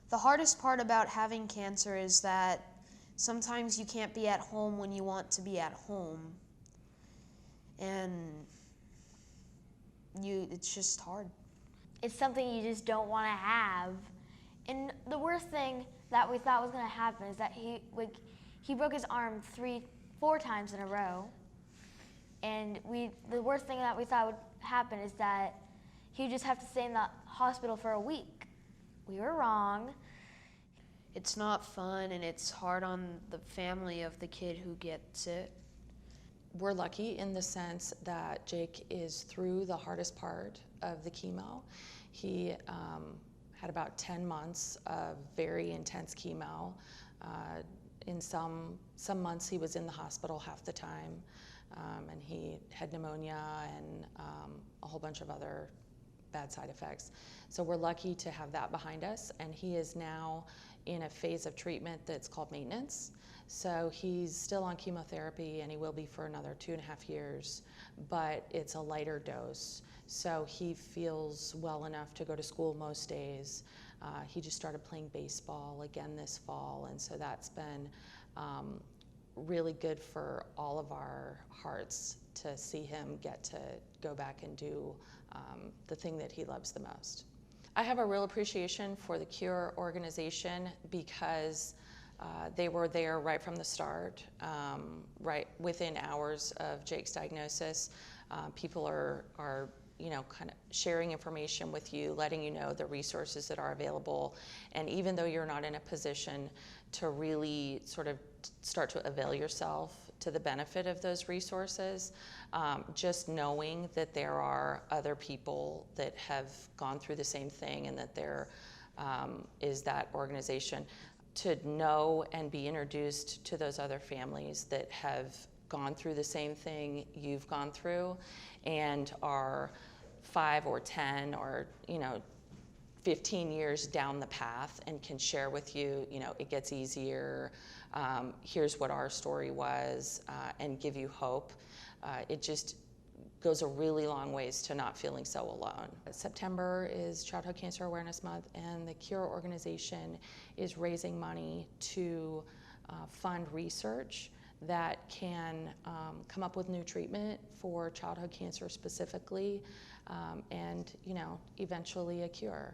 The hardest part about having cancer is that sometimes you can't be at home when you want to be at home. And it's just hard. It's something you just don't want to have. And the worst thing that we thought was going to happen is that he broke his arm 4 times in a row. And the worst thing that we thought would happen is that he'd just have to stay in the hospital for a week. We were wrong. It's not fun, and it's hard on the family of the kid who gets it. We're lucky in the sense that Jake is through the hardest part of the chemo. He had about 10 months of very intense chemo. In some months he was in the hospital half the time, and he had pneumonia and a whole bunch of other bad side effects. So we're lucky to have that behind us, and he is now in a phase of treatment that's called maintenance. So he's still on chemotherapy, and he will be for another 2.5 years, but it's a lighter dose. So he feels well enough to go to school most days. He just started playing baseball again this fall, and so that's been really good for all of our hearts to see him get to go back and do the thing that he loves the most. I have a real appreciation for the CURE organization because they were there right from the start, right within hours of Jake's diagnosis. People are kind of sharing information with you, letting you know the resources that are available. And even though you're not in a position to really sort of start to avail yourself to the benefit of those resources, just knowing that there are other people that have gone through the same thing and that there is that organization, to know and be introduced to those other families that have gone through the same thing you've gone through and are 5 or 10 or 15 years down the path and can share with you, it gets easier, here's what our story was, and give you hope. It just goes a really long ways to not feeling so alone. September is Childhood Cancer Awareness Month, and the CURE organization is raising money to fund research that can come up with new treatment for childhood cancer specifically, and eventually a cure.